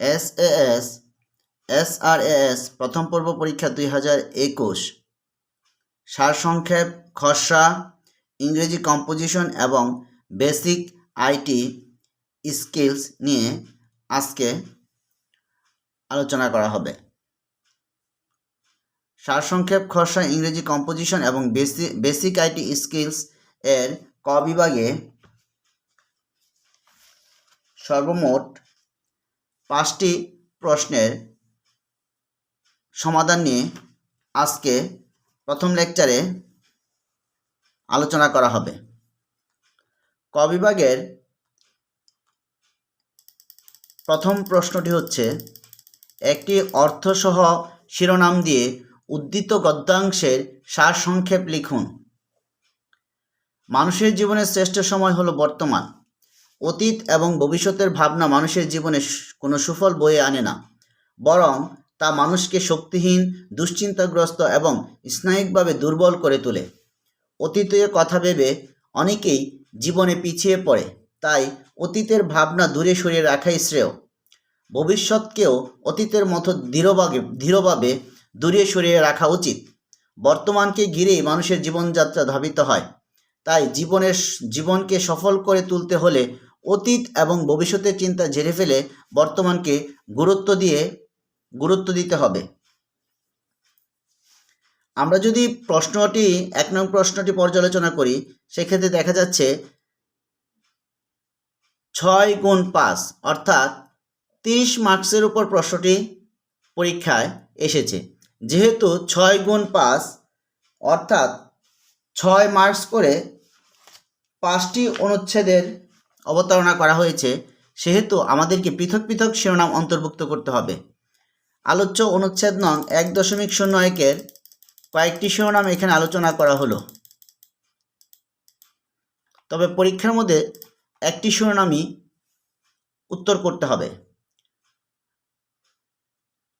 SAS SRAS প্রথম পর্ব পরীক্ষা 2021 সারসংক্ষেপ, খসড়া, ইংরেজি কম্পোজিশন এবং বেসিক আইটি স্কিলস নিয়ে আজকে আলোচনা করা হবে। সারসংক্ষেপ, খসড়া, ইংরেজি কম্পোজিশন এবং বেসিক আইটি স্কিলস এর ক বিভাগে সর্বমোট 5টি প্রশ্নের সমাধান নিয়ে আজকে প্রথম লেকচারে আলোচনা করা হবে। ক বিভাগের প্রথম প্রশ্নটি হচ্ছে, একটি অর্থসহ শিরোনাম দিয়ে উদ্ধৃত গদ্যাংশের সারসংক্ষেপ লিখুন। মানুষের জীবনের শ্রেষ্ঠ সময় হলো বর্তমান। অতীত এবং ভবিষ্যতের ভাবনা মানুষের জীবনে কোনো সুফল বয়ে আনে না, বরং তা মানুষকে শক্তিহীন, দুশ্চিন্তাগ্রস্ত এবং স্নায়িকভাবে দুর্বল করে তোলে। অতীতের কথা ভেবে অনেকেই জীবনে পিছিয়ে পড়ে, তাই অতীতের ভাবনা দূরে সরিয়ে রাখাই শ্রেয়। ভবিষ্যৎকেও অতীতের মতো দৃঢ়ভাবে দূরে সরিয়ে রাখা উচিত। বর্তমানকে ঘিরেই মানুষের জীবনযাত্রা ধাবিত হয়, তাই জীবনকে সফল করে তুলতে হলে অতীত এবং ভবিষ্যতের চিন্তা ঝেড়ে ফেলে বর্তমানকে গুরুত্ব দিতে হবে। আমরা যদি 1 নং প্রশ্নটি পর্যালোচনা করি, সেক্ষেত্রে দেখা যাচ্ছে 6 গুণ 5 অর্থাৎ 30 মার্কসের উপর প্রশ্নটি পরীক্ষায় এসেছে। যেহেতু 6 গুণ 5 অর্থাৎ 6 মার্কস করে 5টি অনুচ্ছেদের অবতারণা করা হয়েছে, সেহেতু আমাদেরকে পৃথক পৃথক শিরোনাম অন্তর্ভুক্ত করতে হবে। আলোচ্য অনুচ্ছেদ নং 1.01-এর কয়েকটি শিরোনাম এখানে আলোচনা করা হলো, তবে পরীক্ষার মধ্যে একটি শিরোনামই উত্তর করতে হবে।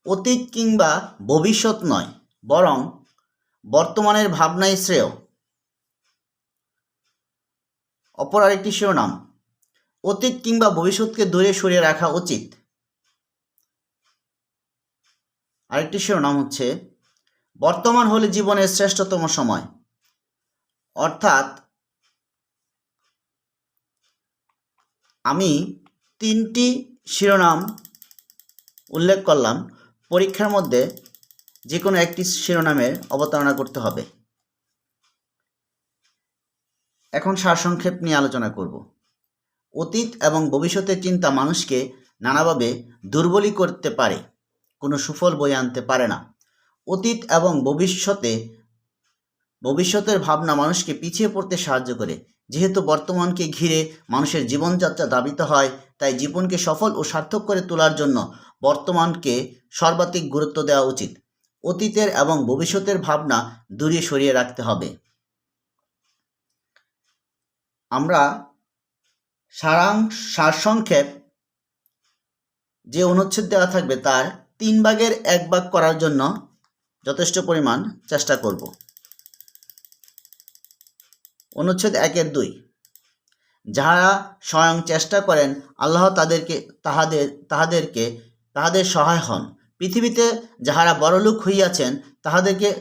অতীত কিংবা ভবিষ্যৎ নয়, বরং বর্তমানের ভাবনাই শ্রেয়। অপর আরেকটি শিরোনাম, অতীত কিংবা ভবিষ্যৎকে দূরে সরিয়ে রাখা উচিত। আরেকটি শিরোনাম হচ্ছে, বর্তমান হলে জীবনের শ্রেষ্ঠতম সময়। অর্থাৎ আমি 3টি শিরোনাম উল্লেখ করলাম, পরীক্ষার মধ্যে যে কোনো একটি শিরোনামের অবতারণা করতে হবে। এখন সারসংক্ষেপ নিয়ে আলোচনা করব। অতীত এবং ভবিষ্যতের চিন্তা মানুষকে নানাভাবে দুর্বলই করতে পারে, কোনো সুফল বয়ে আনতে পারে না। অতীত এবং ভবিষ্যতের ভাবনা মানুষকে পিছিয়ে পড়তে সাহায্য করে। যেহেতু বর্তমানকে ঘিরে মানুষের জীবনযাত্রা ধাবিত হয়, তাই জীবনকে সফল ও সার্থক করে তোলার জন্য বর্তমানকে সর্বাধিক গুরুত্ব দেওয়া উচিত। অতীতের এবং ভবিষ্যতের ভাবনা দূরে সরিয়ে রাখতে হবে। আমরা সারসংক্ষেপ যে অনুচ্ছেদ দেওয়া থাকবে তার 3 ভাগের 1 ভাগ করার জন্য যথেষ্ট পরিমাণ চেষ্টা করব। অনুচ্ছেদ 1-2, যাহারা স্বয়ং চেষ্টা করেন আল্লাহ তাহাদের সহায় হন। পৃথিবীতে যাহারা বড়লোক হইয়াছেন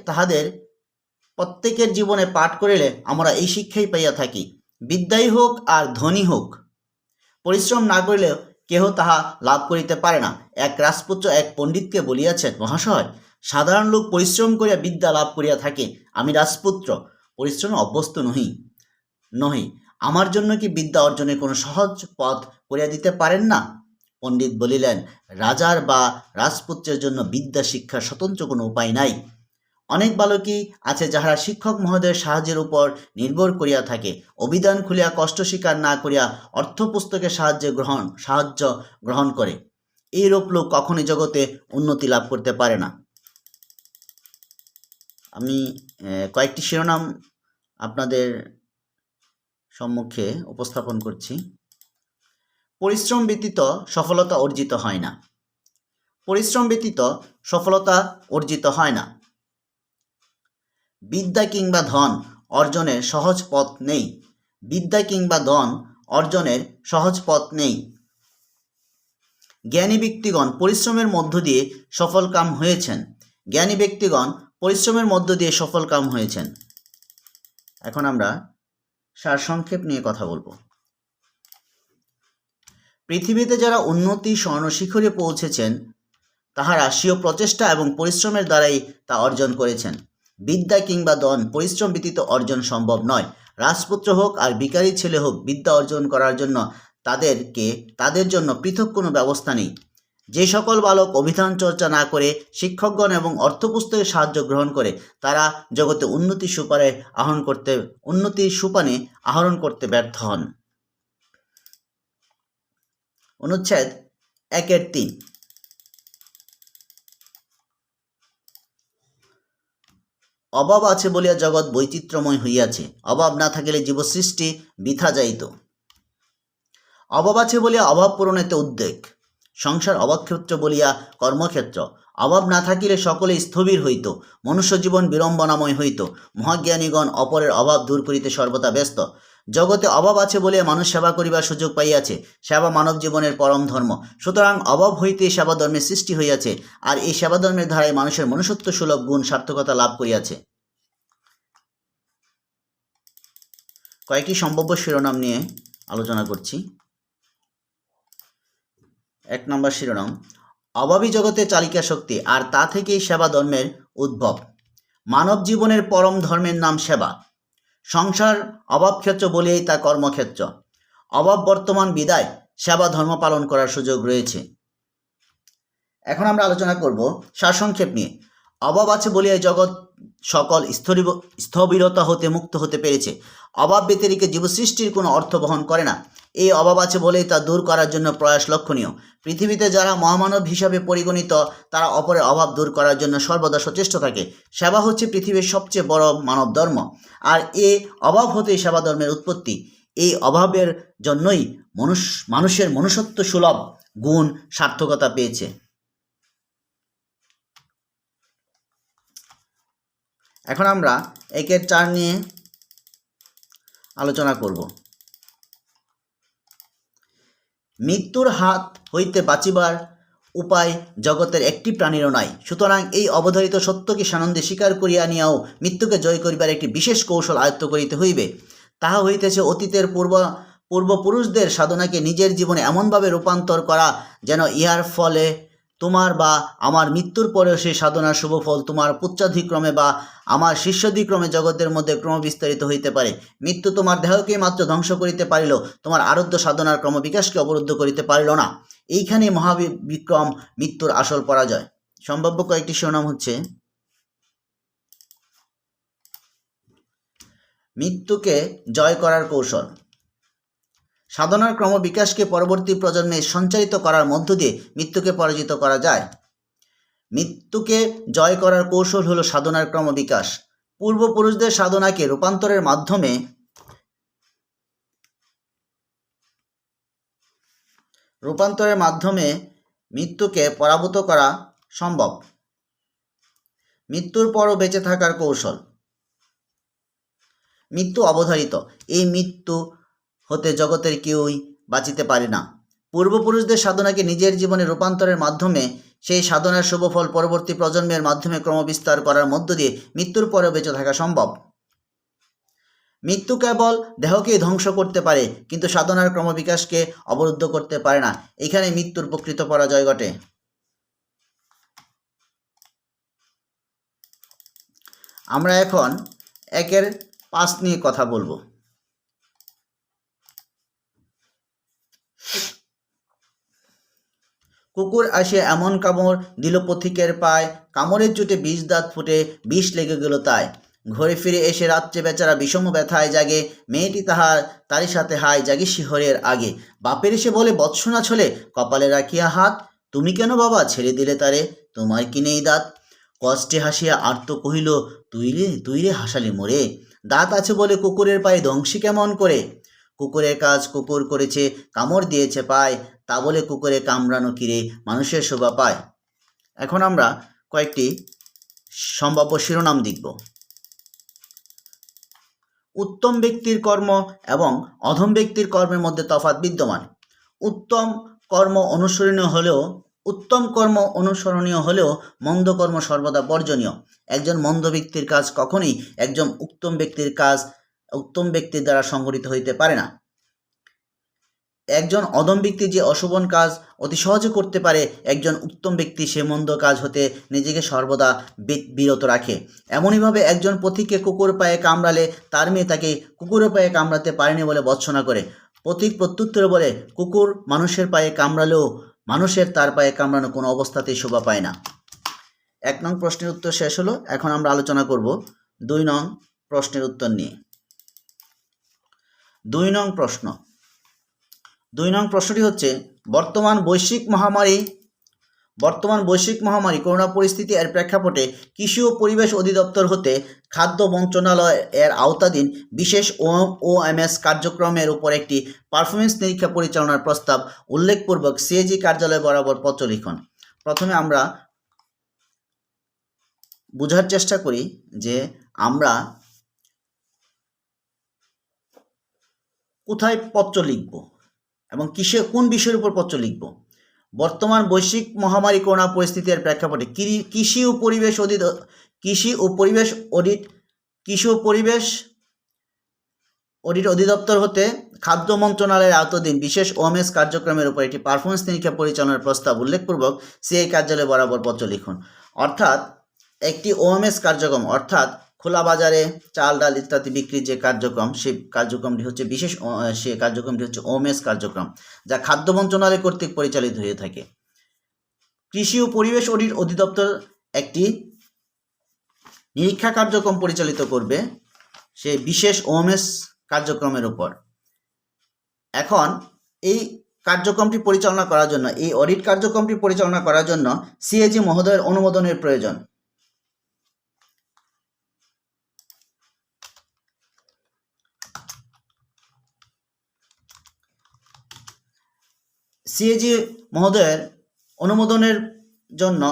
তাহাদের প্রত্যেকের জীবনে পাঠ করিলে আমরা এই শিক্ষাই পাইয়া থাকি, বিদ্যাই হোক আর ধনী হোক, পরিশ্রম না করিলেও কেহ তাহা লাভ করিতে পারে না। এক রাজপুত্র এক পণ্ডিতকে বলিয়াছেন, মহাশয়, সাধারণ লোক পরিশ্রম করিয়া বিদ্যা লাভ করিয়া থাকে, আমি রাজপুত্র পরিশ্রমে অভ্যস্ত নহি, আমার জন্য কি বিদ্যা অর্জনের কোনো সহজ পথ করিয়া দিতে পারেন না? পণ্ডিত বলিলেন, রাজার বা রাজপুত্রের জন্য বিদ্যা শিক্ষার স্বতন্ত্র কোনো উপায় নাই। অনেক বালকই আছে যাহারা শিক্ষক মহোদয়ের সাহায্যের উপর নির্ভর করিয়া থাকে, অভিধান খুলিয়া কষ্ট স্বীকার না করিয়া অর্থ পুস্তকের সাহায্য গ্রহণ করে। এইরূপ লোক কখনই জগতে উন্নতি লাভ করতে পারে না। আমি কয়েকটি শিরোনাম আপনাদের সম্মুখে উপস্থাপন করছি। পরিশ্রম ব্যতীত সফলতা অর্জিত হয় না। পরিশ্রম ব্যতীত সফলতা অর্জিত হয় না। বিদ্যা কিংবা ধন অর্জনের সহজ পথ নেই। বিদ্যা কিংবা ধন অর্জনের সহজ পথ নেই। জ্ঞানী ব্যক্তিগণ পরিশ্রমের মধ্য দিয়ে সফল কাম হয়েছেন। জ্ঞানী ব্যক্তিগণ পরিশ্রমের মধ্য দিয়ে সফল কাম হয়েছেন। এখন আমরা সারসংক্ষেপ নিয়ে কথা বলবো। পৃথিবীতে যারা উন্নতি স্বর্ণশিখরে পৌঁছেছেন তাহারা স্বীয় প্রচেষ্টা এবং পরিশ্রমের দ্বারাই তা অর্জন করেছেন। বিদ্যা কিংবা ধন পরিশ্রম ব্যতীত অর্জন সম্ভব নয়। রাজপুত্র হোক আর ভিখারি ছেলে হোক, বিদ্যা অর্জন করার জন্য তাদের জন্য পৃথক কোনো ব্যবস্থা নেই। যে সকল বালক অভিধান চর্চা না করে শিক্ষকগণ এবং অর্থপুস্তকের সাহায্য গ্রহণ করে তারা জগতে উন্নতির সোপানে আহরণ করতে ব্যর্থ হন। অনুচ্ছেদ 1-3। অভাব আছে বলিয়া জগৎ বৈচিত্র্যময় হইয়াছে, অভাব না থাকিলে জীবসৃষ্টি বৃথা যাইত। অভাব আছে বলিয়া অভাব পূরণেতে উদ্বেগ, সংসার অভাবক্ষেত্র বলিয়া কর্মক্ষেত্র। অভাব না থাকিলে সকলে স্থবির হইত, মনুষ্য জীবন বিড়ম্বনাময় হইত। মহাজ্ঞানীগণ অপরের অভাব দূর করিতে সর্বদা ব্যস্ত। জগতে অভাব আছে বলিয়া মানুষ সেবা করিবার সুযোগ পাইয়াছে। সেবা মানব জীবনের পরম ধর্ম। সুতরাং অভাব হইতে সেবা ধর্মের সৃষ্টি হইয়াছে, আর এই সেবা ধর্মের ধারায় মানুষের মনুষ্যত্ব সুলভ গুণ সার্থকতা লাভ করিয়াছে। কয়েকটি সম্ভাব্য শিরোনাম নিয়ে আলোচনা করছি। 1 নম্বর শিরোনাম, অভাবী জগতে চালিকা শক্তি, আর তা থেকেই সেবা ধর্মের উদ্ভব। মানব জীবনের পরম ধর্মের নাম সেবা। সংসার অভাবক্ষেত্র বলিয়াই তা কর্মক্ষেত্র। অভাব বর্তমান বিদায় সেবা ধর্ম পালন করার সুযোগ রয়েছে। এখন আমরা আলোচনা করব সারসংক্ষেপ নিয়ে। অভাব আছে বলিয়াই জগৎ সকল স্থবিরতা হতে মুক্ত হতে পেরেছে। অভাব ব্যতিরেকে জীবসৃষ্টির কোনো অর্থ বহন করে না। এই অভাব আছে বলেই তা দূর করার জন্য প্রয়াস লক্ষণীয়। পৃথিবীতে যারা মহামানব হিসাবে পরিগণিত তারা অপরের অভাব দূর করার জন্য সর্বদা সচেষ্ট থাকে। সেবা হচ্ছে পৃথিবীর সবচেয়ে বড় মানব ধর্ম, আর এই অভাব হতেই সেবা ধর্মের উৎপত্তি। এই অভাবের জন্যই মানুষের মনুষ্যত্ব সুলভ গুণ সার্থকতা পেয়েছে। এখন আমরা 1-4 নিয়ে আলোচনা করব। মৃত্যুর হাত হইতে বাঁচিবার উপায় জগতের একটি প্রাণীরও নাই। সুতরাং এই অবধারিত সত্যকে সানন্দে স্বীকার করিয়া নিয়াও মৃত্যুকে জয় করিবার একটি বিশেষ কৌশল আয়ত্ত করিতে হইবে। তাহা হইতেছে অতীতের পূর্বপুরুষদের সাধনাকে নিজের জীবনে এমনভাবে রূপান্তর করা যেন ইহার ফলে তোমার বা আমার মৃত্যুর পরেও সেই সাধনার শুভফল তোমার পুত্রাধিক্রমে বা আমার শিষ্যাধিক্রমে জগতের মধ্যে ক্রমবিস্তারিত হইতে পারে। মৃত্যু তোমার দেহকে মাত্র ধ্বংস করিতে পারিল, তোমার আরাধ্য সাধনার ক্রমবিকাশকে অবরুদ্ধ করিতে পারিল না। এইখানে মহাবিক্রম মৃত্যুর আসল পরাজয়। সম্ভাব্য কয়েকটি শিরোনাম হচ্ছে, মৃত্যুকে জয় করার কৌশল। সাধনার ক্রমবিকাশকে পরবর্তী প্রজন্মে সঞ্চারিত করার মধ্য দিয়ে মৃত্যুকে পরাজিত করা যায়। মৃত্যুকে জয় করার কৌশল হলো সাধনার ক্রমবিকাশ। পূর্বপুরুষদের সাধনাকে রূপান্তরের মাধ্যমে মৃত্যুকে পরাভূত করা সম্ভব। মৃত্যুর পরও বেঁচে থাকার কৌশল। মৃত্যু অবধারিত, এই মৃত্যু হতে জগতের কেউই বাঁচিতে পারে না। পূর্বপুরুষদের সাধনাকে নিজের জীবনে রূপান্তরের মাধ্যমে সেই সাধনার শুভফল পরবর্তী প্রজন্মের মাধ্যমে ক্রমবিস্তার করার মধ্য দিয়ে মৃত্যুর পরেও বেঁচে থাকা সম্ভব। মৃত্যু কেবল দেহকেই ধ্বংস করতে পারে, কিন্তু সাধনার ক্রমবিকাশকে অবরুদ্ধ করতে পারে না। এখানে মৃত্যুর প্রকৃত পরাজয় ঘটে। আমরা এখন 1-5 নিয়ে কথা বলবো। কুকুর আসিয়া এমন কামড় দিল পথিকের পায়, কামড়ের চোটে 20 দাঁত ফুটে 20 লেগে গেল তাই। ঘরে ফিরে এসে রাত্রে বেচারা বিষম ব্যথায় জাগে, মেয়েটি তারই সাথে হায় জাগে শিহরের আগে। বাপের এসে বলে বৎসনা ছলে কপালে রাখিয়া হাত, তুমি কেন বাবা ছেড়ে দিলে তারে, তোমার কি নেই দাঁত। কষ্টে হাসিয়া আর্ত কহিল, তুই রে হাসালি মোরে, দাঁত আছে বলে কুকুরের পায়ে দংশি কেমন করে। কুকুরের কাজ কুকুর করেছে, কামড় দিয়েছে পায়, তা বলে কুকুরে কামড়ানো কিরে মানুষের শোভা পায়। এখন আমরা কয়েকটি সম্ভাব্য শিরোনাম দেখব। উত্তম ব্যক্তির কর্ম এবং অধম ব্যক্তির কর্মের মধ্যে তফাৎ বিদ্যমান। উত্তম কর্ম অনুসরণীয় হলেও মন্দ কর্ম সর্বদা বর্জনীয়। একজন মন্দ ব্যক্তির কাজ কখনোই একজন উত্তম ব্যক্তির দ্বারা সংগঠিত হইতে পারে না। একজন অদম ব্যক্তি যে অশোভন কাজ অতি সহজে করতে পারে, একজন উত্তম ব্যক্তি সে মন্দ কাজ হতে নিজেকে সর্বদা বিরত রাখে। এমনইভাবে একজন পথিককে কুকুর পায়ে কামড়ালে তার মেয়ে তাকে কুকুরের পায়ে কামড়াতে পারেনি বলে ভর্ৎসনা করে। পথিক প্রত্যুত্তরে বলে, কুকুর মানুষের পায়ে কামড়ালেও মানুষের তার পায়ে কামড়ানো কোনো অবস্থাতেই শোভা পায় না। 1 নং প্রশ্নের উত্তর শেষ হলো। এখন আমরা আলোচনা করব 2 নং প্রশ্নের উত্তর নিয়ে। 2 নং প্রশ্ন। 2 নং প্রশ্নটি হচ্ছে, বর্তমান বৈশ্বিক মহামারী করোনা পরিস্থিতি এর প্রেক্ষাপটে কৃষি ও পরিবেশ অধিদপ্তর হতে খাদ্য মন্ত্রণালয় এর আওতাধীন বিশেষ OMS কার্যক্রমের উপর একটি পারফরমেন্স নিরীক্ষা পরিচালনার প্রস্তাব উল্লেখপূর্বক CAG কার্যালয় বরাবর পত্র লিখন। প্রথমে আমরা বোঝার চেষ্টা করি যে আমরা কোথায় পত্র লিখব এবং কোন বিষয়ের উপর পত্র লিখব। বর্তমান বৈশ্বিক মহামারী করোনা পরিস্থিতির প্রেক্ষাপটে কৃষি ও পরিবেশ অধিদপ্তর হতে খাদ্য মন্ত্রণালয়ের আওতাধীন বিশেষ OMS কার্যক্রমের উপর একটি পারফরমেন্স নিরীক্ষা পরিচালনার প্রস্তাব উল্লেখপূর্বক CAG কার্যালয় বরাবর পত্র লিখুন। অর্থাৎ একটি OMS কার্যক্রম, অর্থাৎ খোলা বাজারে চাল ডাল ইত্যাদি বিক্রির যে কার্যক্রম, সেই কার্যক্রমটি হচ্ছে OMS কার্যক্রম, যা খাদ্য মন্ত্রণালয় কর্তৃক পরিচালিত হয়ে থাকে। কৃষি ও পরিবেশ অধিদপ্তর একটি নিরীক্ষা কার্যক্রম পরিচালিত করবে সেই বিশেষ OMS কার্যক্রমের উপর। এখন এই কার্যক্রমটি পরিচালনা করার জন্য, এই অডিট কার্যক্রমটি পরিচালনা করার জন্য CAG মহোদয়ের অনুমোদনের প্রয়োজন। CAG মহোদয়ের অনুমোদনের জন্য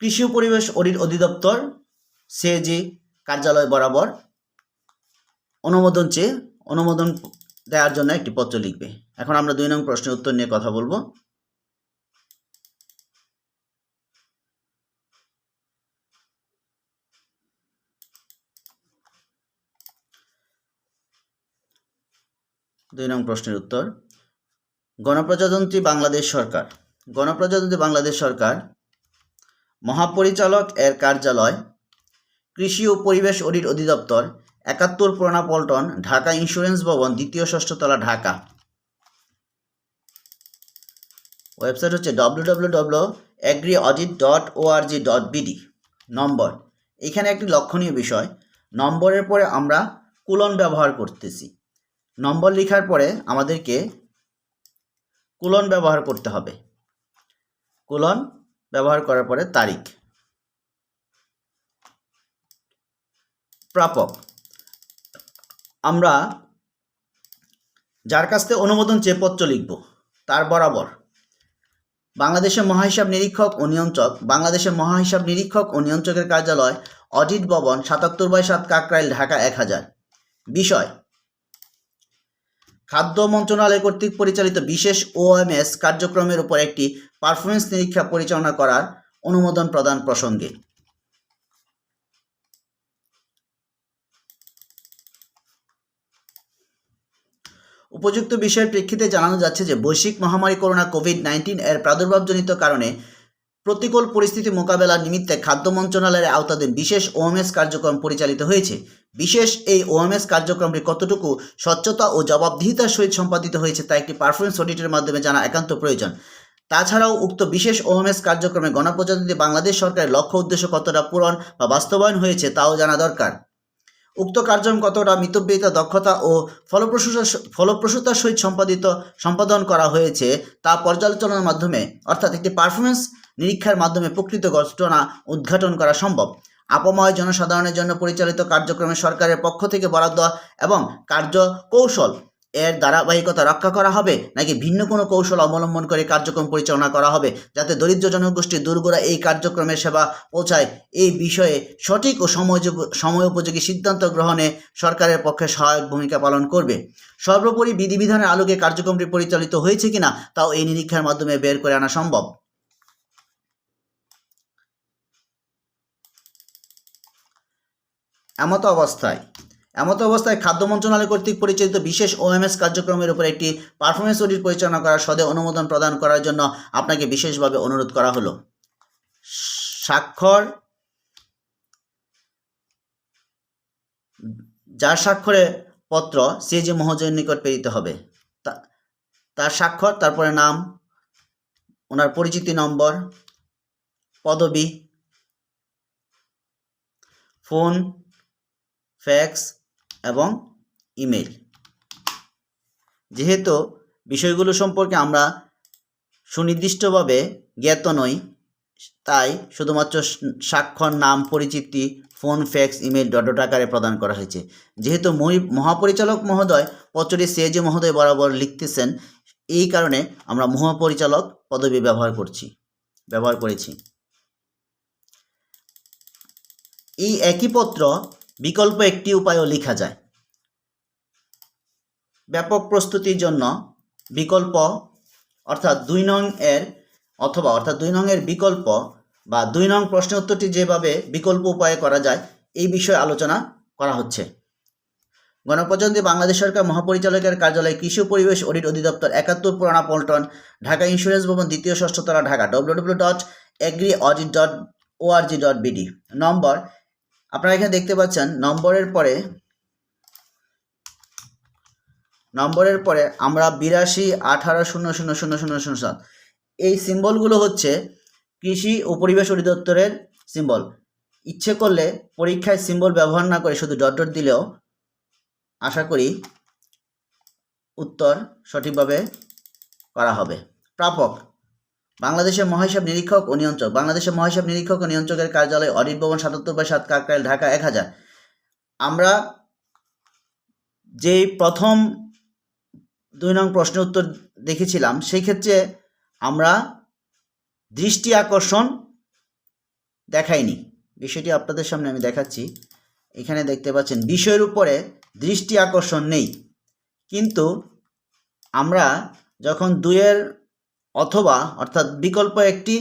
কৃষি ও পরিবেশ অধিদপ্তর CAG কার্যালয় বরাবর অনুমোদন দেওয়ার জন্য একটি পত্র লিখবে। এখন আমরা 2 নং প্রশ্নের উত্তর নিয়ে কথা বলবো। দুই নং প্রশ্নের উত্তর, গণপ্রজাতন্ত্রী বাংলাদেশ সরকার মহাপরিচালক এর কার্যালয়, কৃষি ও পরিবেশ অধিদপ্তর, 71 পুরানা পল্টন, ঢাকা ইন্স্যুরেন্স ভবন, 2য় 6ষ্ঠ তলা, ঢাকা। ওয়েবসাইট হচ্ছে www.agrioaudit.org.bd। নম্বর, এখানে একটি লক্ষণীয় বিষয়, নম্বরের পরে আমরা কোলন ব্যবহার করতেছি। নম্বর লেখার পরে আমাদেরকে কোলন ব্যবহার করতে হবে। কোলন ব্যবহার করার পরে তারিখ। প্রাপক, আমরা যার কাছ থেকে অনুমোদন চেয়ে পত্র লিখব তার বরাবর বাংলাদেশের মহাহিসাব নিরীক্ষক ও নিয়ন্ত্রকের কার্যালয়, অডিট ভবন, 77/7 কাকরাইল, ঢাকা 1000। বিষয়, খাদ্য মন্ত্রণালয় কর্তৃক পরিচালিত বিশেষ OMS কার্যক্রমের উপর একটি পারফরমেন্স নিরীক্ষা পরিচালনা করার অনুমোদন প্রদান প্রসঙ্গে। উপযুক্ত বিষয়ের প্রেক্ষিতে জানানো যাচ্ছে যে বৈশ্বিক মহামারী করোনা COVID-19 এর প্রাদুর্ভাবজনিত কারণে প্রতিকূল পরিস্থিতি মোকাবেলা নিমিত্তে খাদ্য মন্ত্রণালয়ের আওতাধীন বিশেষ OMS কার্যক্রম পরিচালিত হয়েছে। বিশেষ এই OMS কার্যক্রমটি কতটুকু স্বচ্ছতা ও জবাবদিহিতার সহিত সম্পাদিত হয়েছে তা একটি পারফরমেন্স অডিটের মাধ্যমে জানা একান্ত প্রয়োজন। তাছাড়াও উক্ত বিশেষ OMS কার্যক্রমে গণপ্রজাতন্ত্রী বাংলাদেশ সরকারের লক্ষ্য উদ্দেশ্য কতটা পূরণ বা বাস্তবায়ন হয়েছে তাও জানা দরকার। উক্ত কার্যক্রম কতটা মিতব্যয়িতা, দক্ষতা ও ফলপ্রসূতার সহিত সম্পাদন করা হয়েছে তা পর্যালোচনার মাধ্যমে, অর্থাৎ একটি পারফরমেন্স নিরীক্ষার মাধ্যমে প্রকৃত ঘটনা উদ্ঘাটন করা সম্ভব। আপময় জনসাধারণের জন্য পরিচালিত কার্যক্রমে সরকারের পক্ষ থেকে বরাদ্দ এবং কার্যকৌশল এর ধারাবাহিকতা রক্ষা করা হবে, নাকি ভিন্ন কোনো কৌশল অবলম্বন করে কার্যক্রম পরিচালনা করা হবে যাতে দরিদ্র জনগোষ্ঠী দূরগোড়ায় এই কার্যক্রমের সেবা পৌঁছায়? এই বিষয়ে সঠিক ও সময়োপযোগী সিদ্ধান্ত গ্রহণে সরকারের পক্ষে সহায়ক ভূমিকা পালন করবে। সর্বোপরি বিধিবিধানের আলোকে কার্যক্রমটি পরিচালিত হয়েছে কিনা তাও এই নিরীক্ষার মাধ্যমে বের করে আনা সম্ভব। এমত অবস্থায় খাদ্য মন্ত্রণালয় কর্তৃক পরিচালিত বিশেষ ওএমএস কার্যক্রমের উপর একটি পারফরমেন্স অডিট পরিচালনা করার সদে অনুমোদন প্রদান করার জন্য আপনাকে বিশেষভাবে অনুরোধ করা হলো। স্বাক্ষর, যার স্বাক্ষরে পত্র সিএজি মহোদয়ের নিকট প্রেরিত হবে, তার স্বাক্ষর, তারপরে নাম, ওনার পরিচিতি নম্বর, পদবি, ফোন, ফ্যাক্স এবং ইমেল। যেহেতু বিষয়গুলো সম্পর্কে আমরা সুনির্দিষ্টভাবে জ্ঞাত নই, তাই শুধুমাত্র স্বাক্ষর, নাম, পরিচিতি, ফোন, ফ্যাক্স, ইমেল ডট আকারে প্রদান করা হয়েছে। যেহেতু মহাপরিচালক মহোদয় পত্রটি সিএজি মহোদয় বরাবর লিখতেছেন, এই কারণে আমরা মহাপরিচালক পদবি ব্যবহার করেছি। এই একই পত্র বিকল্প একটি উপায়ও লেখা যায়। ব্যাপক প্রস্তুতির জন্য বিকল্প অর্থাৎ 2 নং এর বিকল্প বা 2 নং প্রশ্নের উত্তরটি যেভাবে বিকল্প উপায়ে করা যায় এই বিষয়ে আলোচনা করা হচ্ছে। গণপ্রজাতন্ত্রী বাংলাদেশ সরকার মহাপরিচালকের কার্যালয়, কৃষি ও পরিবেশ অডিট অধিদপ্তর, 71 পুরানা পল্টন, ঢাকা ইন্স্যুরেন্স ভবন, 2য় 6ষ্ঠ তলা, ঢাকা, www.agrioaudit.org.bd। নম্বর আপনারা এখানে দেখতে পাচ্ছেন, নম্বরের পরে আমরা 8218000007 এই সিম্বলগুলো হচ্ছে কৃষি ও পরিবেশ অধিদপ্তরের সিম্বল। ইচ্ছে করলে পরীক্ষায় সিম্বল ব্যবহার না করে শুধু ডট দিলেও আশা করি উত্তর সঠিকভাবে করা হবে। প্রাপক বাংলাদেশের মহাহিসাব নিরীক্ষক ও নিয়ন্ত্রক, বাংলাদেশের মহাহিসাব নিরীক্ষক ও নিয়ন্ত্রকের কার্যালয়, অডিট ভবন, 77/7 কাকরাইল, ঢাকা 1000। আমরা যেই প্রথম 2 নং প্রশ্নের উত্তর দেখেছিলাম, সেই ক্ষেত্রে আমরা দৃষ্টি আকর্ষণ দেখাইনি। বিষয়টি আপনাদের সামনে আমি দেখাচ্ছি। এখানে দেখতে পাচ্ছেন বিষয়ের উপরে দৃষ্টি আকর্ষণ নেই, কিন্তু আমরা যখন 2-এর অথবা অর্থাৎ বিকল্প একটি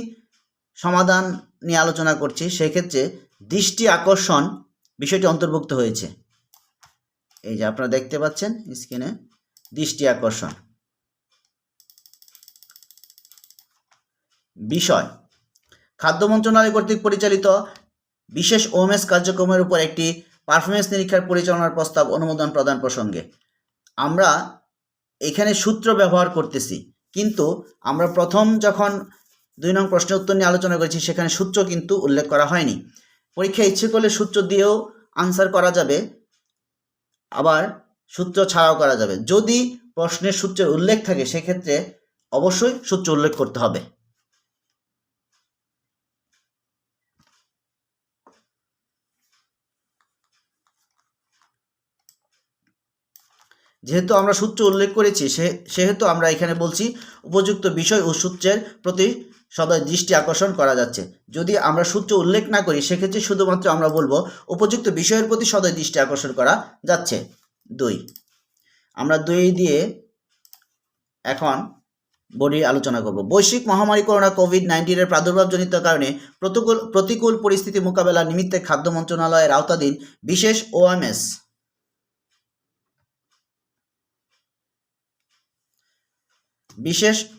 সমাধান নিয়ে আলোচনা করছি, সেক্ষেত্রে দৃষ্টি আকর্ষণ বিষয়টি অন্তর্ভুক্ত হয়েছে। এই যে আপনারা দেখতে পাচ্ছেন স্ক্রিনে দৃষ্টি আকর্ষণ। বিষয় খাদ্য মন্ত্রণালয় কর্তৃক পরিচালিত বিশেষ ওএমএস কার্যক্রমের উপর একটি পারফরমেন্স নিরীক্ষার পরিচালনার প্রস্তাব অনুমোদন প্রদান প্রসঙ্গে। আমরা এখানে সূত্র ব্যবহার করতেছি, কিন্তু আমরা প্রথম যখন 2 নং প্রশ্নের উত্তর নিয়ে আলোচনা করেছি সেখানে সূত্র কিন্তু উল্লেখ করা হয়নি। পরীক্ষায় ইচ্ছে করলে সূত্র দিয়েও আনসার করা যাবে, আবার সূত্র ছাড়াও করা যাবে। যদি প্রশ্নের সূত্রের উল্লেখ থাকে সেক্ষেত্রে অবশ্যই সূত্র উল্লেখ করতে হবে। যেহেতু আমরা সূত্র উল্লেখ করেছি সেহেতু আমরা এখানে বলছি উপযুক্ত বিষয় ও সূত্রের প্রতি সদয় দৃষ্টি আকর্ষণ করা যাচ্ছে। যদি আমরা সূত্র উল্লেখ না করি সেক্ষেত্রে শুধুমাত্র আমরা বলবো উপযুক্ত বিষয়ের প্রতি সদয় দৃষ্টি আকর্ষণ করা যাচ্ছে। 2 আমরা 2 দিয়ে এখন বডি আলোচনা করব। বৈশ্বিক মহামারী করোনা কোভিড-19 প্রাদুর্ভাবজনিত কারণে প্রতিকূল পরিস্থিতি মোকাবেলার নিমিত্তে খাদ্য মন্ত্রণালয়ের আওতাধীন বিশেষ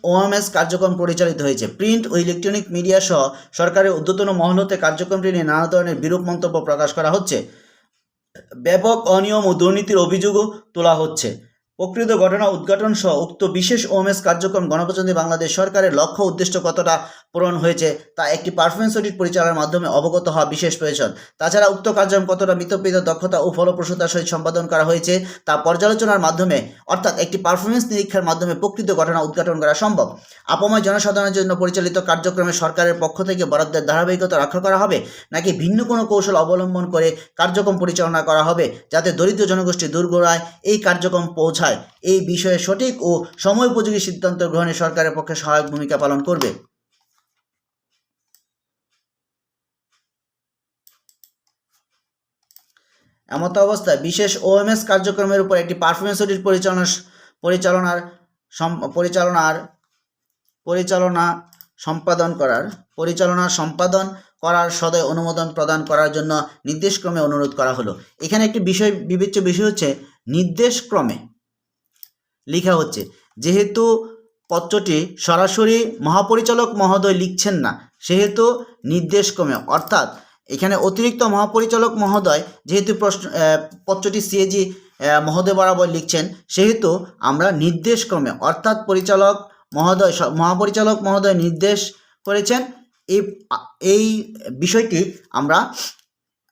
ওএমএস কার্যক্রম পরিচালিত হয়েছে। প্রিন্ট ও ইলেকট্রনিক মিডিয়া সহ সরকারের ঊর্ধ্বতন মহল হতে কার্যক্রমটি নিয়ে নানা ধরনের বিরূপ মন্তব্য প্রকাশ করা হচ্ছে। ব্যাপক অনিয়ম ও দুর্নীতির অভিযোগও তোলা হচ্ছে। প্রকৃত ঘটনা উদ্ঘাটন সহ উক্ত বিশেষ ওএমএস কার্যক্রম গণপ্রজাতন্ত্রী বাংলাদেশ সরকারের লক্ষ্য উদ্দেশ্য কতটা পূরণ হয়েছে তা একটি পারফরমেন্স অডিট পরিচালনার মাধ্যমে অবগত হওয়া বিশেষ প্রয়োজন। তাছাড়া উক্ত কার্যক্রম কতটা মিতব্যয়িত দক্ষতা ও ফলপ্রসূতার সহিত সম্পাদন করা হয়েছে তা পর্যালোচনার মাধ্যমে অর্থাৎ একটি পারফরমেন্স নিরীক্ষার মাধ্যমে প্রকৃত ঘটনা উদ্ঘাটন করা সম্ভব। আপময় জনসাধারণের জন্য পরিচালিত কার্যক্রমে সরকারের পক্ষ থেকে বরাদ্দের ধারাবাহিকতা রক্ষা করা হবে, নাকি ভিন্ন কোনো কৌশল অবলম্বন করে কার্যক্রম পরিচালনা করা হবে যাতে দরিদ্র জনগোষ্ঠী দূরগোড়ায় এই কার্যক্রম পৌঁছায় বোঝায় এই বিষয়ে সঠিক ও সময়োপযোগী সিদ্ধান্ত গ্রহণে সরকারের পক্ষে সহায়ক ভূমিকা পালন করবে। এমত অবস্থায় বিশেষ ওএমএস কার্যক্রমের উপর একটি পারফরমেন্স অডিট পরিচালনা সম্পাদন করার সদয় অনুমোদন প্রদান করার জন্য নির্দেশক্রমে অনুরোধ করা হলো। এখানে একটি বিবেচ্য বিষয় হচ্ছে নির্দেশক্রমে লেখা হচ্ছে, যেহেতু পত্রটি সরাসরি মহাপরিচালক মহোদয় লিখছেন না, সেহেতু নির্দেশক্রমে, অর্থাৎ এখানে অতিরিক্ত মহাপরিচালক মহোদয় যেহেতু পত্রটি সিএজি মহোদয় বরাবর লিখছেন, সেহেতু আমরা নির্দেশক্রমে, অর্থাৎ মহাপরিচালক মহোদয় নির্দেশ করেছেন, এই বিষয়টি আমরা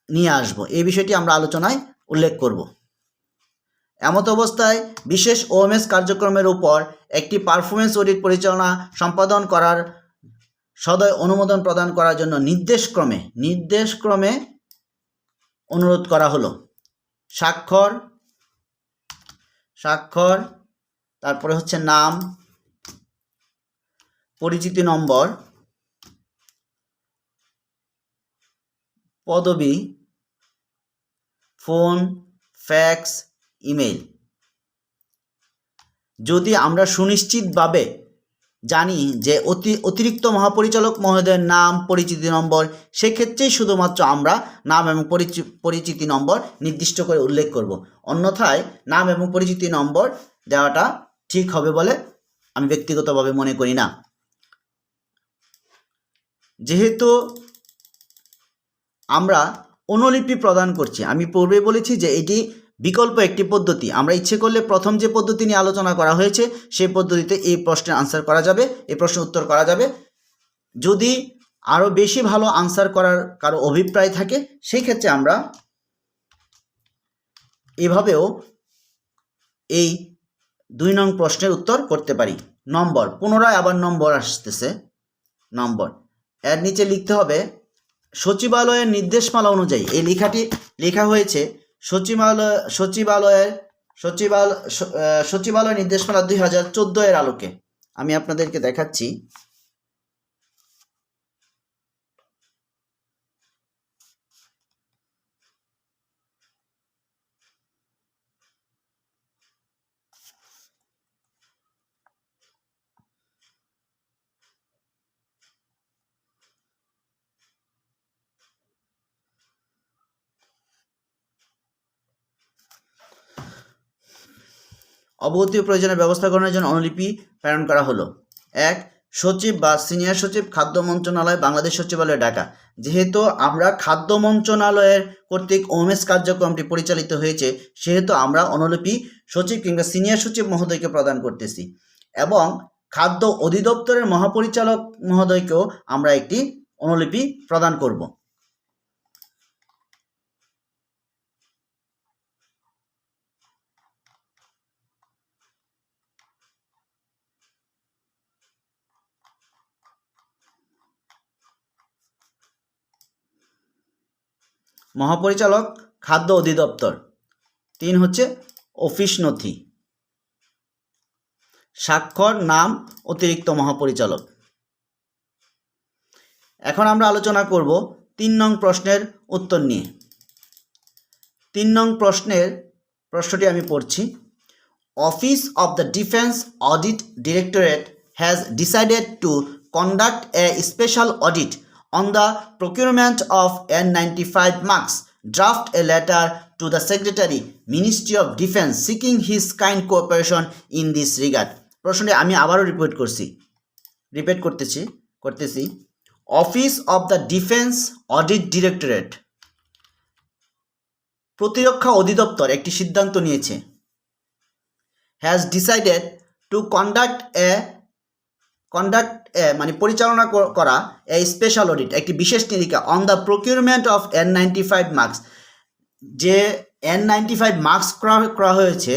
নিয়ে আসব, এই বিষয়টি আমরা আলোচনায় উল্লেখ করব। এমত অবস্থায় বিশেষ ওএমএস কার্যক্রমের উপর একটি পারফরমেন্স অডিট সম্পাদন করার সদয় অনুমোদন প্রদান করার জন্য নির্দেশক্রমে অনুরোধ করা হলো। স্বাক্ষর, তারপরে হচ্ছে নাম, পরিচিতি নম্বর, পদবি, ফোন, ফ্যাক্স, ইমেল। যদি আমরা সুনিশ্চিতভাবে জানি যে অতিরিক্ত মহাপরিচালক মহোদয়ের নাম, পরিচিতি নম্বর, সেক্ষেত্রেই শুধুমাত্র আমরা নাম এবং পরিচিতি নম্বর নির্দিষ্ট করে উল্লেখ করব। অন্যথায় নাম এবং পরিচিতি নম্বর দেওয়াটা ঠিক হবে বলে আমি ব্যক্তিগতভাবে মনে করি না। যেহেতু আমরা অনুলিপি প্রদান করছি, আমি পূর্বে বলেছি যে এটি বিকল্প একটি পদ্ধতি। আমরা ইচ্ছে করলে প্রথম যে পদ্ধতি নিয়ে আলোচনা করা হয়েছে সেই পদ্ধতিতে এই প্রশ্নের আনসার করা যাবে, এই প্রশ্নের উত্তর করা যাবে। যদি আরও বেশি ভালো আনসার করার কারো অভিপ্রায় থাকে, সেই ক্ষেত্রে আমরা এভাবেও এই 2 নং প্রশ্নের উত্তর করতে পারি। নম্বর, পুনরায় আবার নম্বর আসতেছে, নম্বর এর নিচে লিখতে হবে সচিবালয়ের নির্দেশমালা অনুযায়ী। এই লেখা হয়েছে সচিবালয় নির্দেশমালা 2014 এর আলোকে। আমি আপনাদেরকে দেখাচ্ছি। অবগতি ও প্রয়োজনীয় ব্যবস্থা গ্রহণের জন্য অনুলিপি প্রেরণ করা হলো। 1. সচিব বা সিনিয়র সচিব, খাদ্য মন্ত্রণালয়, বাংলাদেশ সচিবালয়, ঢাকা। যেহেতু আমরা খাদ্য মন্ত্রণালয়ের কর্তৃক ওএমএস কার্যক্রমটি পরিচালিত হয়েছে, সেহেতু আমরা অনুলিপি সচিব কিংবা সিনিয়র সচিব মহোদয়কে প্রদান করতেছি, এবং খাদ্য অধিদপ্তরের মহাপরিচালক মহোদয়কেও আমরা একটি অনুলিপি প্রদান করব। মহাপরিচালক, খাদ্য অধিদপ্তর। 3 হচ্ছে অফিস নথি, স্বাক্ষর, নাম, অতিরিক্ত মহাপরিচালক। এখন আমরা আলোচনা করব 3 নং প্রশ্নের উত্তর নিয়ে। 3 নং প্রশ্নটি আমি পড়ছি। Office of the defence audit directorate has decided to conduct a special audit on the procurement of N95 marks. Draft a letter to the Secretary, Ministry of Defence, seeking his kind cooperation in this regard. প্রশ্নটি আমি আবারও repeat করতেছি। Office of the defence audit directorate, প্রতিরক্ষা অধিদপ্তর একটি সিদ্ধান্ত নিয়েছে। Has decided to conduct মানে পরিচালনা করা এ স্পেশাল অডিট, একটি বিশেষ নিরীক্ষা, on the procurement of N95 marks. যে N95 মার্কস করা হয়েছে,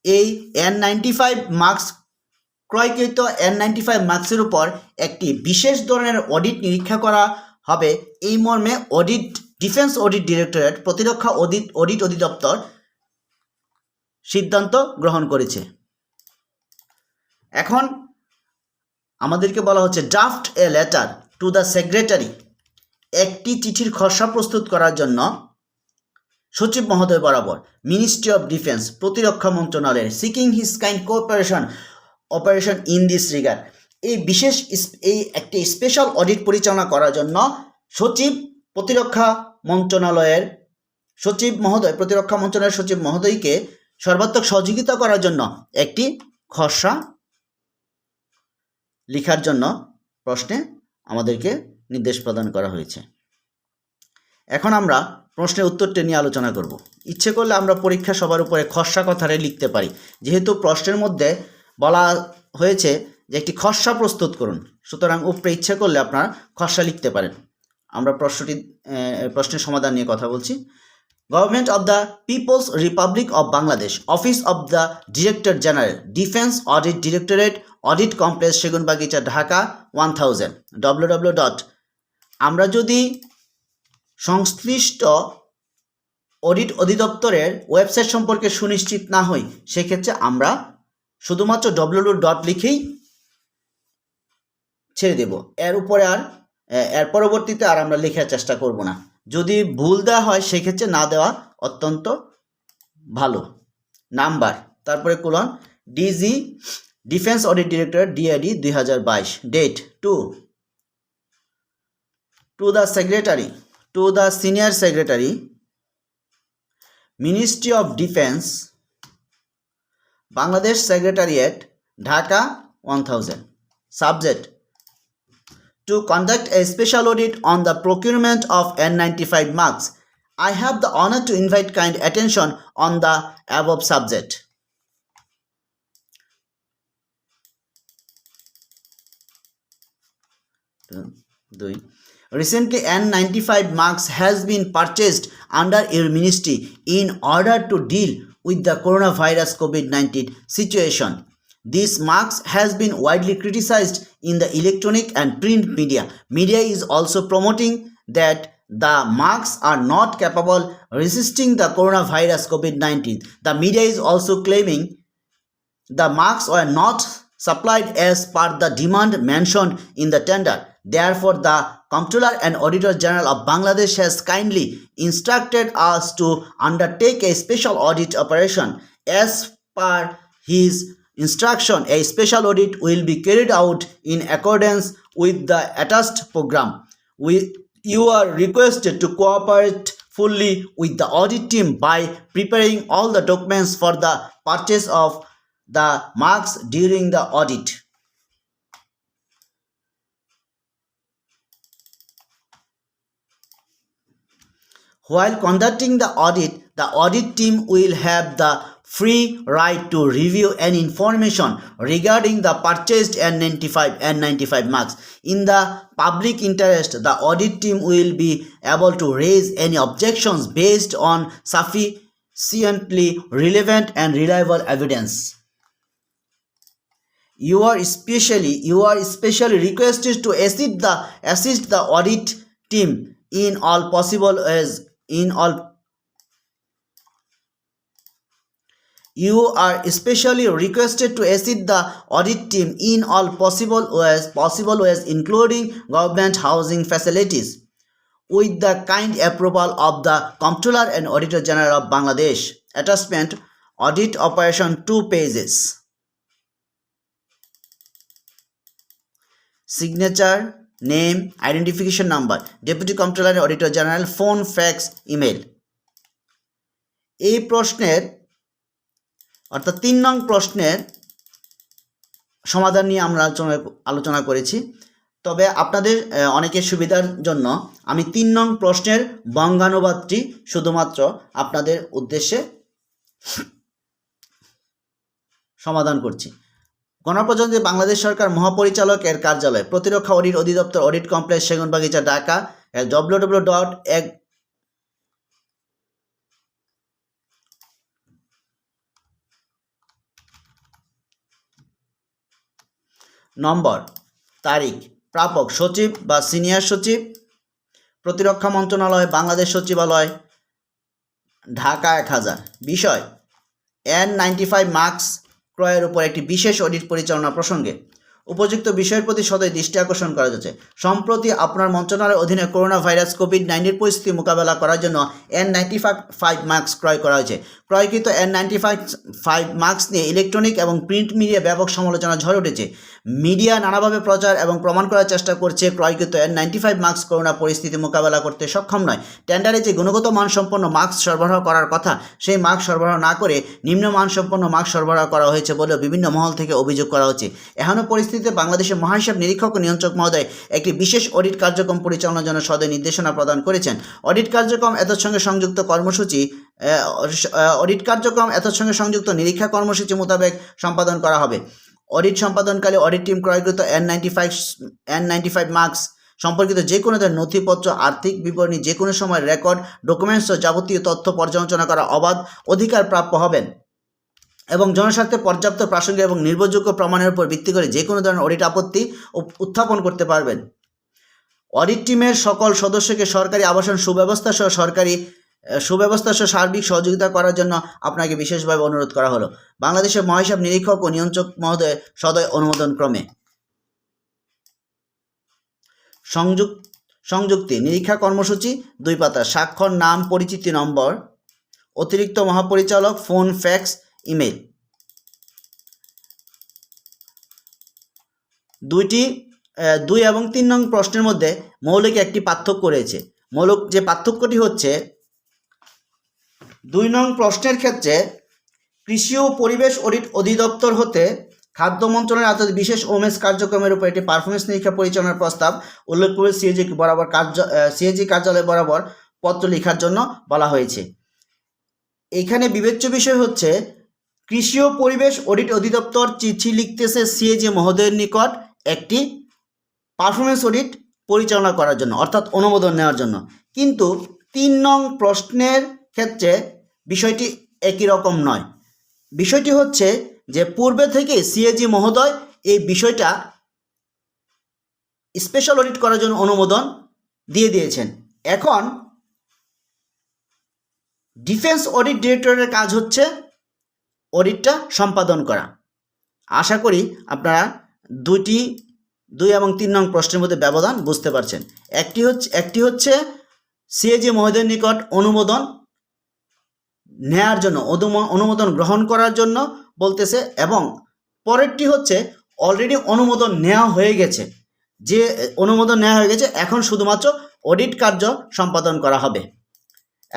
এই N95 মার্কস ক্রয়কৃত N95 মার্কসের উপর একটি বিশেষ ধরনের অডিট নিরীক্ষা করা হবে। এই মর্মে ডিফেন্স অডিট ডিরেক্টরেট, প্রতিরক্ষা অডিট অধিদপ্তর সিদ্ধান্ত গ্রহণ করেছে। এখন আমাদেরকে বলা হচ্ছে draft a letter to the secretary, একটি চিঠির খসড়া প্রস্তুত করার জন্য সচিব মহোদয় বরাবর মিনিস্ট্রি অফ ডিফেন্স, প্রতিরক্ষা মন্ত্রণালয়ের, seeking his kind operation in this regard, এই একটি স্পেশাল অডিট পরিচালনা করার জন্য প্রতিরক্ষা মন্ত্রণালয়ের সচিব মহোদয়কে সর্বাত্মক সহযোগিতা করার জন্য একটি খসড়া লেখার জন্য প্রশ্নে আমাদেরকে নির্দেশ প্রদান করা হয়েছে। এখন আমরা প্রশ্নের উত্তরটি নিয়ে আলোচনা করব। ইচ্ছে করলে আমরা পরীক্ষা সবার উপরে খসড়া কথারে লিখতে পারি, যেহেতু প্রশ্নের মধ্যে বলা হয়েছে যে একটি খসড়া প্রস্তুত করুন, সুতরাং উপরে ইচ্ছে করলে আপনারা খসড়া লিখতে পারেন। আমরা প্রশ্নের সমাধান নিয়ে কথা বলছি। Government of the people's republic of Bangladesh, office of the director general, defence audit directorate, audit complex, Segunbagicha, Dhaka 1000 www. আমরা যদি সংশ্লিষ্ট অডিট অধিদপ্তরের ওয়েবসাইট সম্পর্কে সুনিশ্চিত না হই, সেক্ষেত্রে আমরা শুধুমাত্র www. লিখেই ছেড়ে দেব। এর পরবর্তীতে আর আমরা লেখার চেষ্টা করব না। যদি ভুল দেওয়া হয় সেক্ষেত্রে না দেওয়া অত্যন্ত ভালো। নাম্বার, তারপরে colon, DG defence audit director, DID 2022, date to the secretary, to the senior secretary, ministry of defence, Bangladesh secretariat, Dhaka 1000, subject to conduct a special audit on the procurement of N95 marks. I have the honor to invite kind attention on the above subject. Recently, N95 marks has been purchased under your ministry in order to deal with the coronavirus COVID-19 situation. These marks has been widely criticized in the electronic and print media. Media is also promoting that the marks are not capable resisting the coronavirus COVID-19. The media is also claiming the marks were not supplied as per the demand mentioned in the tender. Therefore, the Comptroller and Auditor General of Bangladesh has kindly instructed us to undertake a special audit operation. As per his instruction, a special audit will be carried out in accordance with the attached program. You are requested to cooperate fully with the audit team by preparing all the documents for the purchase of the marks during the audit. While conducting the audit team will have the free right to review any information regarding the purchased N95 marks. In the public interest, the audit team will be able to raise any objections based on sufficiently relevant and reliable evidence. You are especially requested to assist the audit team in all possible ways. You are especially requested to assist the audit team in all possible ways, including government housing facilities, with the kind approval of the Comptroller and Auditor General of Bangladesh. Attachment, audit operation, 2 pages. Signature, name, identification number, Deputy Comptroller and Auditor General, phone, fax, email. এই প্রশ্নের অর্থাৎ 3 নং প্রশ্নের সমাধান নিয়ে আমরা আলোচনা করেছি। তবে আপনাদের অনেকের সুবিধার জন্য আমি 3 নং প্রশ্নের বঙ্গানুবাদটি শুধুমাত্র আপনাদের উদ্দেশ্যে সমাধান করছি। গণপ্রজাতন্ত্রী বাংলাদেশ সরকার মহাপরিচালক এর কার্যালয়, প্রতিরক্ষা অডিট অধিদপ্তর, audit complex, Segunbagicha, Dhaka. www. নম্বর, তারিখ, প্রাপক সচিব বা সিনিয়র সচিব, প্রতিরক্ষা মন্ত্রণালয়, বাংলাদেশ সচিবালয়, ঢাকা 1000। বিষয়, N95 মাস্ক ক্রয়ের উপর একটি বিশেষ অডিট পরিচালনা প্রসঙ্গে উপযুক্ত বিষয়ের প্রতি সদয় দৃষ্টি আকর্ষণ করা যাচ্ছে। সম্প্রতি আপনার মন্ত্রণালয়ের অধীনে করোনা ভাইরাস কোভিড-19 পরিস্থিতি মোকাবেলা করার জন্য N95 মাস্ক ক্রয় করা হয়েছে। ক্রয়কৃত N95 মাস্ক নিয়ে ইলেকট্রনিক এবং প্রিন্ট মিডিয়া ব্যাপক সমালোচনা ঝড় উঠেছে। মিডিয়া নানাভাবে প্রচার এবং প্রমাণ করার চেষ্টা করছে ক্রয়কৃত N95 মাস্ক করোনা পরিস্থিতি মোকাবেলা করতে সক্ষম নয়। টেন্ডারে যে গুণগত মানসম্পন্ন মাস্ক সরবরাহ করার কথা সেই মাস্ক সরবরাহ না করে নিম্নমানসম্পন্ন মাস্ক সরবরাহ করা হয়েছে বলেও বিভিন্ন মহল থেকে অভিযোগ করা হচ্ছে। এখনও পরিস্থিতিতে বাংলাদেশের মহাহিসাব নিরীক্ষক ও নিয়ন্ত্রক মহোদয় একটি বিশেষ অডিট কার্যক্রম পরিচালনার জন্য সদয় নির্দেশনা প্রদান করেছেন। অডিট কার্যক্রম এতসঙ্গে সংযুক্ত নিরীক্ষা কর্মসূচি মোতাবেক সম্পাদন করা হবে। অডিট সম্পাদনকালে অডিট টিম ক্রয়কৃত N95 মাস্ক সম্পর্কিত যে কোনো ধরনের নথিপত্র, আর্থিক বিবরণী, যে কোনো সময় রেকর্ড, ডকুমেন্টস ও যাবতীয় তথ্য পর্যালোচনা করা অবাধ অধিকার প্রাপ্য হবেন এবং জনস্বার্থে পর্যাপ্ত প্রাসঙ্গিক এবং নির্ভরযোগ্য প্রমাণের উপর ভিত্তি করে যে কোনো ধরনের অডিট আপত্তি উত্থাপন করতে পারবেন। অডিট টিমের সকল সদস্যকে সরকারি আবাসন সুব্যবস্থা সহ সার্বিক সহযোগিতা করার জন্য আপনাকে বিশেষভাবে অনুরোধ করা হলো। বাংলাদেশের মহাহিসাব নিরীক্ষক ও নিয়ন্ত্রক মহোদয় সদয় অনুমোদন ক্রমে। সংযুক্তি নিরীক্ষা কর্মসূচি 2 পাতা, স্বাক্ষর, নাম, পরিচিতি নম্বর, অতিরিক্ত মহাপরিচালক, ফোন, ফ্যাক্স, ইমেল। 2 এবং 3 নং প্রশ্নের মধ্যে মৌলিক একটি পার্থক্য রয়েছে। মৌলিক যে পার্থক্যটি হচ্ছে 2 নং প্রশ্নের ক্ষেত্রে কৃষি ও পরিবেশ অডিট অধিদপ্তর হতে খাদ্য মন্ত্রণালয়ের আওতাধীন বিশেষ ওমেস কার্যক্রমের উপর একটি পারফরমেন্স নিরীক্ষা পরিচালনার প্রস্তাব উল্লেখ করে সিএজি কার্যালয় বরাবর পত্র লেখার জন্য বলা হয়েছে। এখানে বিবেচ্য বিষয় হচ্ছে কৃষি ও পরিবেশ অডিট অধিদপ্তর চিঠি লিখতেছে সিএজি মহোদয়ের নিকট একটি পারফরমেন্স অডিট পরিচালনা করার জন্য, অর্থাৎ অনুমোদন নেওয়ার জন্য। কিন্তু 3 নং প্রশ্নের ক্ষেত্রে বিষয়টি একই রকম নয়। বিষয়টি হচ্ছে যে পূর্বে থেকে সিএজি মহোদয় এই বিষয়টা স্পেশাল অডিট করার জন্য অনুমোদন দিয়ে দিয়েছেন। এখন ডিফেন্স অডিট ডিরেক্টরের কাজ হচ্ছে অডিটটা সম্পাদন করা। আশা করি আপনারা 2 এবং 3 নং প্রশ্নের মধ্যে ব্যবধান বুঝতে পারছেন। একটি হচ্ছে সিএজি মহোদয়ের নিকট অনুমোদন নেয়ার জন্য, অনুমোদন গ্রহণ করার জন্য বলতেছে, এবং পরেরটি হচ্ছে অলরেডি অনুমোদন নেওয়া হয়ে গেছে। যে অনুমোদন নেওয়া হয়ে গেছে এখন শুধুমাত্র অডিট কার্য সম্পাদন করা হবে।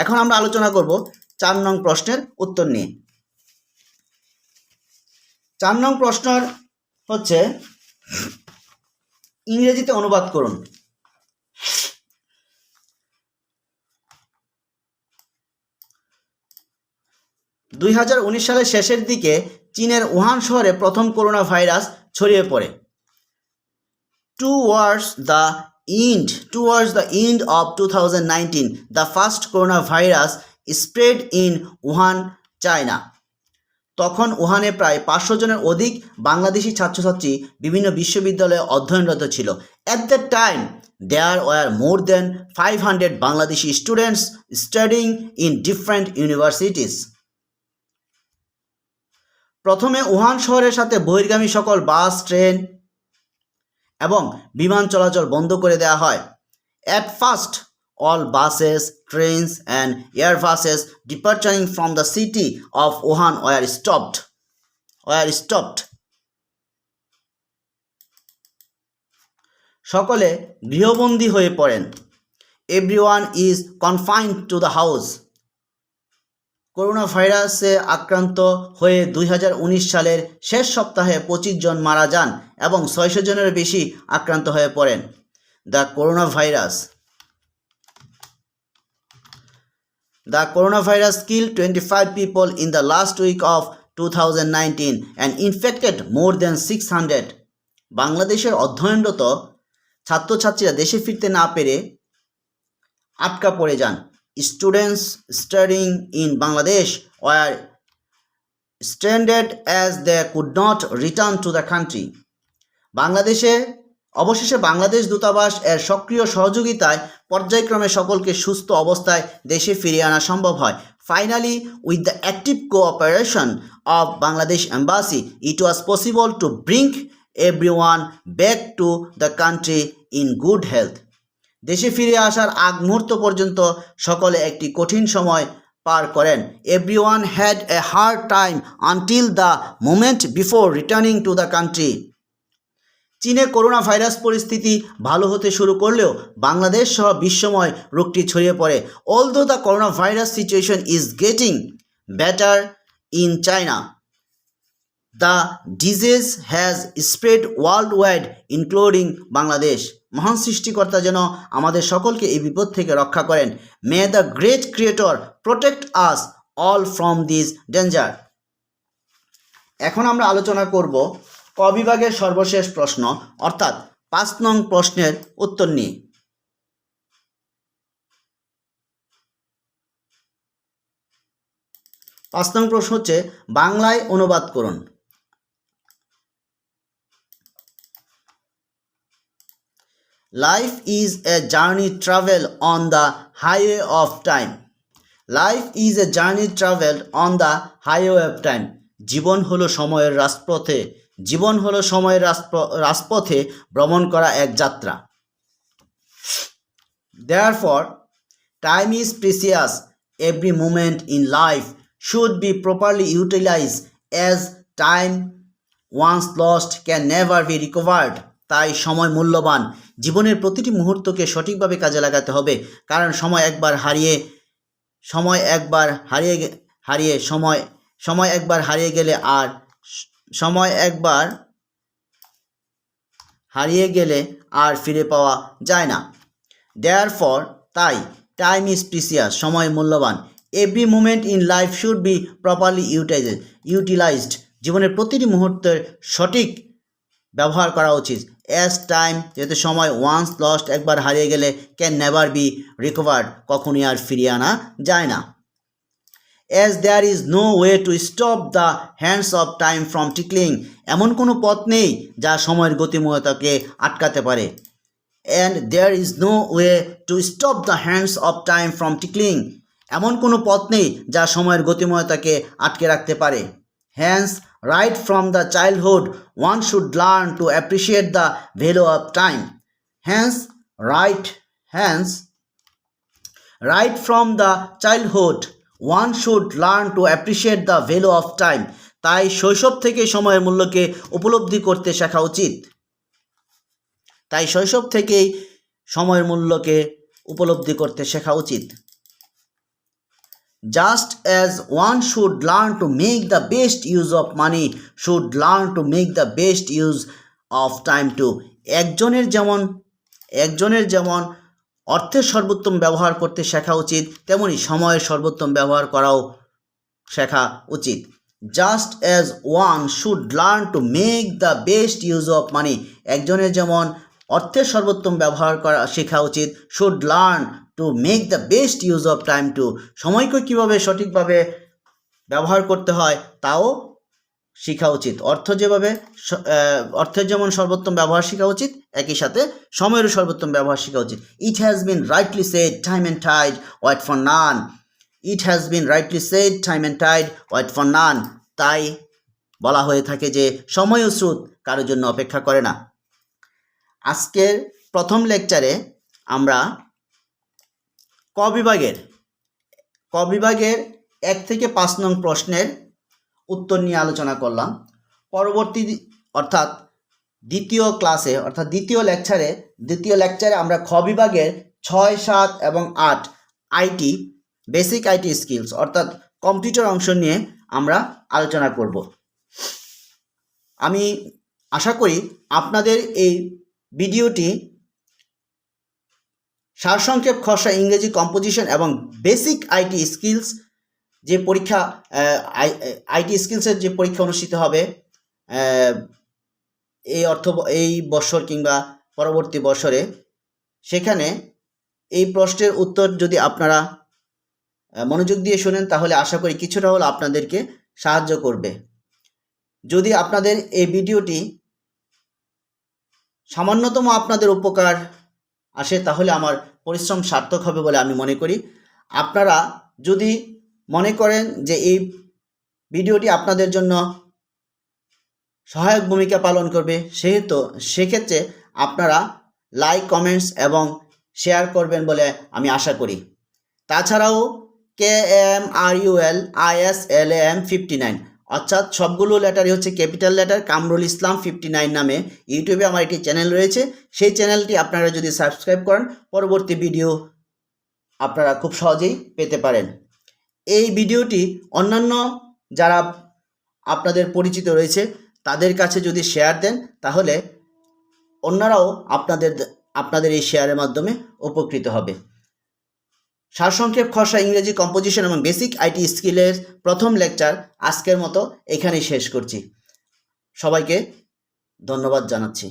এখন আমরা আলোচনা করব 4 নং প্রশ্নের উত্তর নিয়ে। 4 নং প্রশ্ন হচ্ছে ইংরেজিতে অনুবাদ করুন। 2019 সালের শেষের দিকে চীনের উহান শহরে প্রথম করোনা ভাইরাস ছড়িয়ে পড়ে। Towards the end of 2019, the first coronavirus spread in Wuhan, China. তখন উহানে প্রায় 500 জনের অধিক বাংলাদেশি ছাত্রছাত্রী বিভিন্ন বিশ্ববিদ্যালয়ে অধ্যয়নরত ছিল। At that time, there were more than 500 Bangladeshi students studying in different universities. প্রথমে উহান শহরের সাথে বহির্গামী সকল বাস, ট্রেন এবং বিমান চলাচল বন্ধ করে দেওয়া হয়। At first, all buses, trains and air buses departing from the city of Wuhan were stopped. সকলে গৃহবন্দী হয়ে পড়েন। Everyone is confined to the house. Corona ভাইরাসে আক্রান্ত হয়ে 2019 সালের শেষ সপ্তাহে 25 জন মারা যান এবং 600 জনের বেশি আক্রান্ত হয়ে পড়েন। The coronavirus killed 25 people in the last week of 2019 and infected more than 600. বাংলাদেশের অধ্যয়নরত ছাত্রছাত্রীরা দেশে ফিরতে না পেরে আটকা পড়ে যান। Students studying in Bangladesh were stranded as they could not return to the country. অবশেষে বাংলাদেশ দূতাবাস এর সক্রিয় সহযোগিতায় পর্যায়ক্রমে সকলকে সুস্থ অবস্থায় দেশে ফিরিয়ে আনা সম্ভব হয়। Finally, with the active cooperation of Bangladesh Embassy, it was possible to bring everyone back to the country in good health. দেশে ফিরে আসার আগ মুহূর্ত পর্যন্ত সকলে একটি কঠিন সময় পার করেন। Everyone had a hard time until the moment before returning to the country. চীনে করোনা ভাইরাস পরিস্থিতি ভালো হতে শুরু করলেও বাংলাদেশ সহ বিশ্বময় রোগটি ছড়িয়ে পড়ে। Although the coronavirus situation is getting better in China, the disease has spread worldwide including Bangladesh. মহান সৃষ্টিকর্তা যেন আমাদের সকলকে এই বিপদ থেকে রক্ষা করেন। May the great creator protect us all from this danger. এখন আমরা আলোচনা করব ক বিভাগের সর্বশেষ প্রশ্ন অর্থাৎ 5 নং প্রশ্নের উত্তর নিয়ে। 5 নং প্রশ্ন হচ্ছে বাংলায় অনুবাদ করুন। Life is a journey travel on the highway of time. Life is a journey traveled on the highway of time. জীবন হলো সময়ের রাজপথে, জীবন হলো সময়ের রাজপথে ভ্রমণ করা এক যাত্রা। Therefore, time is precious. Every moment in life should be properly utilized, as time once lost can never be recovered. তাই সময় মূল্যবান, জীবনের প্রতিটি মুহূর্তকে সঠিকভাবে কাজে লাগাতে হবে, কারণ সময় একবার হারিয়ে গেলে আর ফিরে পাওয়া যায় না। Therefore, তাই টাইম ইজ প্রিসিয়াস, সময় মূল্যবান। Every moment in life should be properly utilised, জীবনের প্রতিটি মুহূর্তের সঠিক ব্যবহার করা উচিত। অ্যাজ টাইম, যেহেতু সময় ওয়ান্স লস্ট, একবার হারিয়ে গেলে, ক্যান নেভার বি রিকভার্ড, কখনই আর ফিরিয়ে আনা যায় না। As there is no way to stop the hands of time from tickling, এমন কোনো পথ নেই যা সময়ের গতিময়তাকে আটকাতে পারে। And there is no way to stop the hands of time from tickling, এমন কোনো পথ নেই যা সময়ের গতিময়তাকে আটকে রাখতে পারে। Hands right from the childhood one should learn to appreciate the value of time. Hence right from the childhood one should learn to appreciate the value of time. তাই শৈশব থেকে সময়ের মূল্যকে উপলব্ধি করতে শেখা উচিত। Just as one should learn to make the best use of money, should learn to make the best use of time too. একজনের যেমন অর্থের সর্বোত্তম ব্যবহার করতে শেখা উচিত, তেমনি সময়ের সর্বোত্তম ব্যবহার করাও শেখা উচিত। Just as one should learn to make the best use of money, একজনের যেমন অর্থের সর্বোত্তম ব্যবহার করা শেখা উচিত, should learn to make the best use of time too. সময়কে কিভাবে সঠিকভাবে ব্যবহার করতে হয় তাও শেখা উচিত। অর্থের যেমন সর্বোত্তম ব্যবহার শেখা উচিত, একই সাথে সময়েরও সর্বোত্তম ব্যবহার শেখা উচিত। It has been rightly said, time and tide wait for none. It has been rightly said, time and tide wait for none. তাই বলা হয়ে থাকে যে সময় ও স্রোত কারোর জন্য অপেক্ষা করে না। আজকের প্রথম লেকচারে আমরা ক বিভাগের 1 থেকে 5 নং প্রশ্নের উত্তর নিয়ে আলোচনা করলাম। পরবর্তী অর্থাৎ দ্বিতীয় লেকচারে আমরা খ বিভাগের 6, 7 এবং 8 আইটি বেসিক আইটি স্কিলস অর্থাৎ কম্পিউটার অংশ নিয়ে আমরা আলোচনা করব। আমি আশা করি আপনাদের এই ভিডিওটি সারসংক্ষেপ খসড়া ইংরেজি কম্পোজিশন এবং বেসিক আইটি স্কিলস যে পরীক্ষা আইটি স্কিলসের যে পরীক্ষা অনুষ্ঠিত হবে এই বছর কিংবা পরবর্তী বছরে, সেখানে এই প্রশ্নের উত্তর যদি আপনারা মনোযোগ দিয়ে শোনেন তাহলে আশা করি কিছুটা হলেও আপনাদেরকে সাহায্য করবে। যদি আপনাদের এই ভিডিওটি সামান্যতম আপনাদের উপকার আসে তাহলে আমার পরিশ্রম সার্থক হবে বলে আমি মনে করি। আপনারা যদি মনে করেন যে এই ভিডিওটি আপনাদের জন্য সহায়ক ভূমিকা পালন করবে, সেক্ষেত্রে আপনারা লাইক, কমেন্টস এবং শেয়ার করবেন বলে আমি আশা করি। তাছাড়াও KMRULISLAM 59 অর্থাৎ সবগুলো লেটারই হচ্ছে ক্যাপিটাল লেটার, কামরুল ইসলাম 59 নামে ইউটিউবে আমার একটি চ্যানেল রয়েছে। সেই চ্যানেলটি আপনারা যদি সাবস্ক্রাইব করেন পরবর্তী ভিডিও আপনারা খুব সহজেই পেতে পারেন। এই ভিডিওটি অন্যান্য যারা আপনাদের পরিচিত রয়েছে তাদের কাছে যদি শেয়ার দেন তাহলে অন্যরাও আপনাদের এই শেয়ারের মাধ্যমে উপকৃত হবে। সারসংক্ষেপ খসড়া ইংরেজি কম্পোজিশন এবং বেসিক আইটি স্কিলের প্রথম লেকচার আজকের মতো এখানেই শেষ করছি। সবাইকে ধন্যবাদ জানাচ্ছি।